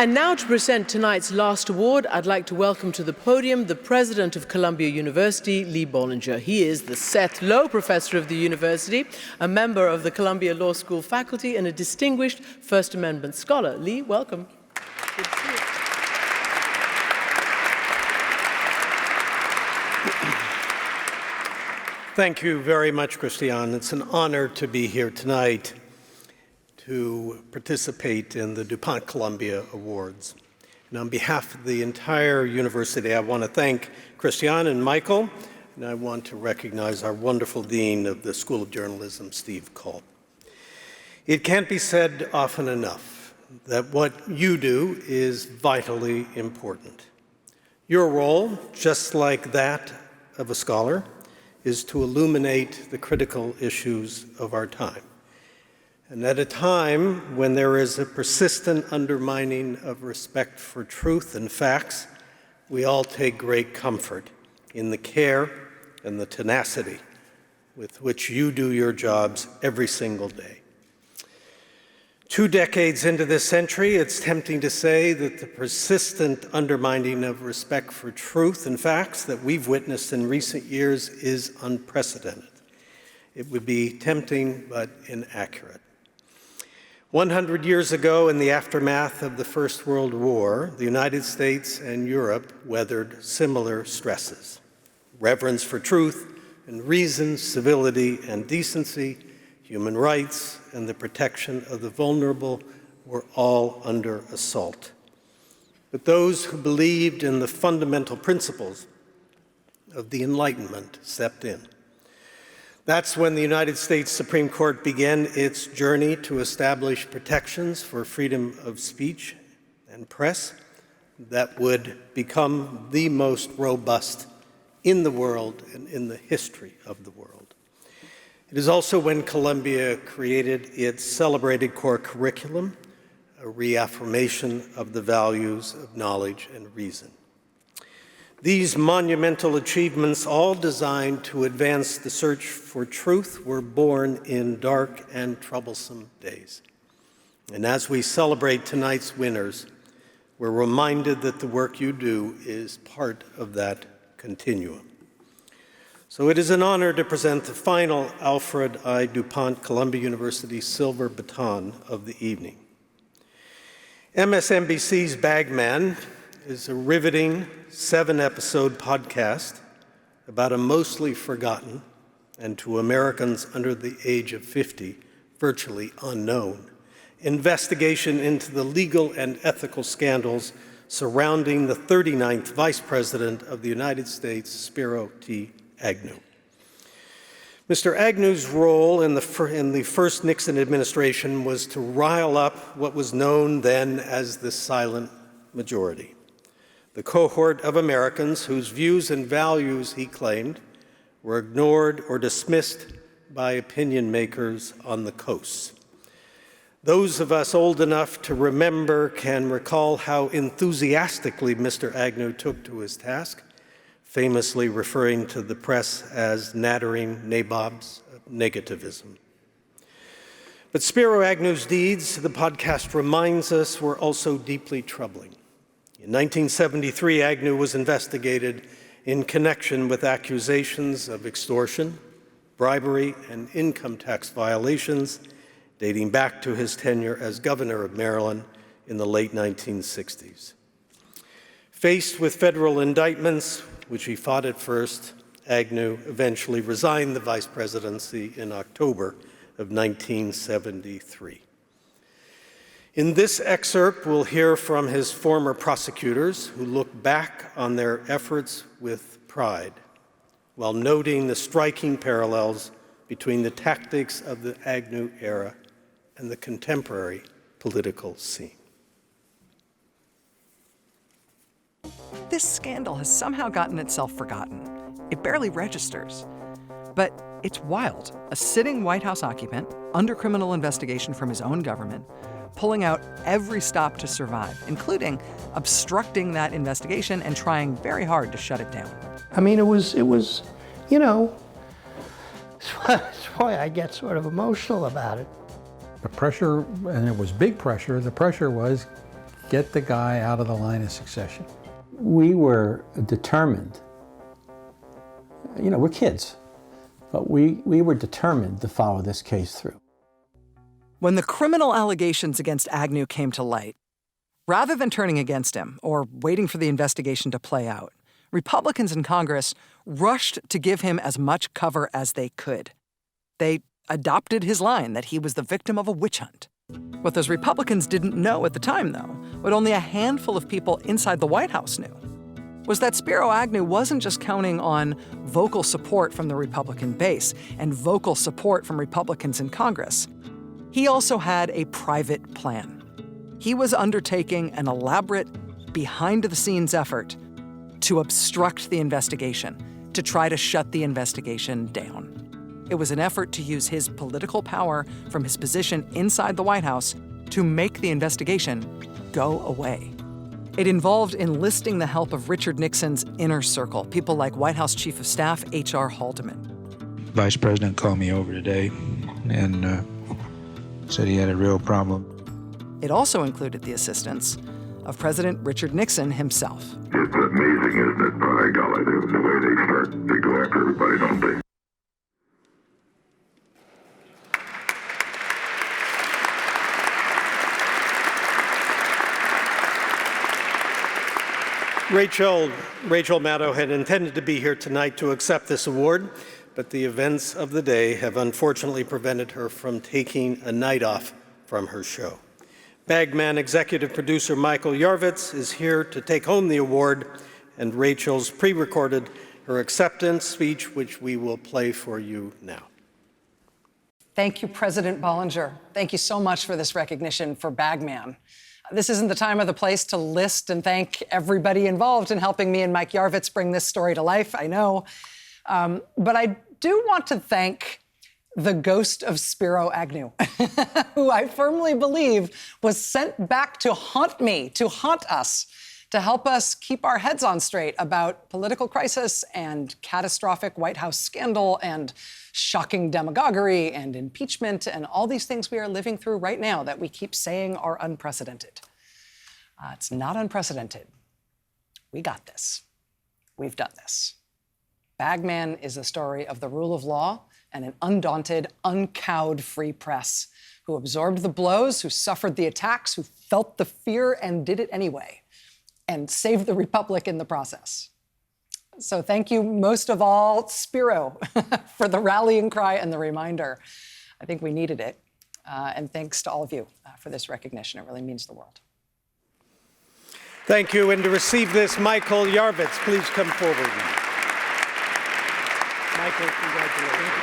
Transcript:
And now to present tonight's last award, I'd like to welcome to the podium the President of Columbia University, Lee Bollinger. He is the Seth Low Professor of the university, a member of the Columbia Law School faculty, and a distinguished First Amendment scholar. Lee, welcome. Good to see you. Thank you very much, Christiane. It's an honor to be here tonight to participate in the DuPont-Columbia Awards. And on behalf of the entire university, I want to thank Christiane and Michael, and I want to recognize our wonderful Dean of the School of Journalism, Steve Culp. It can't be said often enough that what you do is vitally important. Your role, just like that of a scholar, is to illuminate the critical issues of our time. And at a time when there is a persistent undermining of respect for truth and facts, we all take great comfort in the care and the tenacity with which you do your jobs every single day. 2 decades into this century, it's tempting to say that the persistent undermining of respect for truth and facts that we've witnessed in recent years is unprecedented. It would be tempting but inaccurate. 100 years ago, in the aftermath of the First World War, the United States and Europe weathered similar stresses. Reverence for truth and reason, civility and decency, human rights, and the protection of the vulnerable were all under assault. But those who believed in the fundamental principles of the Enlightenment stepped in. That's when the United States Supreme Court began its journey to establish protections for freedom of speech and press that would become the most robust in the world and in the history of the world. It is also when Columbia created its celebrated core curriculum, a reaffirmation of the values of knowledge and reason. These monumental achievements, all designed to advance the search for truth, were born in dark and troublesome days. And as we celebrate tonight's winners, we're reminded that the work you do is part of that continuum. So it is an honor to present the final Alfred I. DuPont Columbia University Silver Baton of the evening. MSNBC's Bagman is a riveting 7-episode podcast about a mostly forgotten and to Americans under the age of 50, virtually unknown, investigation into the legal and ethical scandals surrounding the 39th Vice President of the United States, Spiro T. Agnew. Mr. Agnew's role in the first Nixon administration was to rile up what was known then as the silent majority, the cohort of Americans whose views and values, he claimed, were ignored or dismissed by opinion makers on the coasts. Those of us old enough to remember can recall how enthusiastically Mr. Agnew took to his task, famously referring to the press as nattering nabobs of negativism. But Spiro Agnew's deeds, the podcast reminds us, were also deeply troubling. In 1973, Agnew was investigated in connection with accusations of extortion, bribery, and income tax violations dating back to his tenure as governor of Maryland in the late 1960s. Faced with federal indictments, which he fought at first, Agnew eventually resigned the vice presidency in October of 1973. In this excerpt, we'll hear from his former prosecutors who look back on their efforts with pride, while noting the striking parallels between the tactics of the Agnew era and the contemporary political scene. This scandal has somehow gotten itself forgotten. It barely registers. But it's wild. A sitting White House occupant, under criminal investigation from his own government, pulling out every stop to survive, including obstructing that investigation and trying very hard to shut it down. I mean, it was, you know, that's why I get sort of emotional about it. The pressure, and it was big pressure, the pressure was get the guy out of the line of succession. We were determined. You know, we're kids, but we were determined to follow this case through. When the criminal allegations against Agnew came to light, rather than turning against him or waiting for the investigation to play out, Republicans in Congress rushed to give him as much cover as they could. They adopted his line that he was the victim of a witch hunt. What those Republicans didn't know at the time, though, what only a handful of people inside the White House knew, was that Spiro Agnew wasn't just counting on vocal support from the Republican base and vocal support from Republicans in Congress. He also had a private plan. He was undertaking an elaborate, behind-the-scenes effort to obstruct the investigation, to try to shut the investigation down. It was an effort to use his political power from his position inside the White House to make the investigation go away. It involved enlisting the help of Richard Nixon's inner circle, people like White House Chief of Staff H.R. Haldeman. Vice President called me over today and said he had a real problem. It also included the assistance of President Richard Nixon himself. It's amazing, isn't it? By golly, the way they start to go after everybody, don't they? Rachel Maddow had intended to be here tonight to accept this award, but the events of the day have unfortunately prevented her from taking a night off from her show. Bagman executive producer Michael Yarvitz is here to take home the award, and Rachel's pre-recorded her acceptance speech, which we will play for you now. Thank you, President Bollinger. Thank you so much for this recognition for Bagman. This isn't the time or the place to list and thank everybody involved in helping me and Mike Yarvitz bring this story to life, I know. But I do want to thank the ghost of Spiro Agnew, who I firmly believe was sent back to haunt me, to haunt us, to help us keep our heads on straight about political crisis and catastrophic White House scandal and shocking demagoguery and impeachment and all these things we are living through right now that we keep saying are unprecedented. It's not unprecedented. We got this. We've done this. Bagman is a story of the rule of law and an undaunted, uncowed free press who absorbed the blows, who suffered the attacks, who felt the fear and did it anyway, and saved the republic in the process. So thank you most of all, Spiro, for the rallying cry and the reminder. I think we needed it. And thanks to all of you for this recognition. It really means the world. Thank you. And to receive this, Michael Yarvitz, please come forward. Michael, congratulations.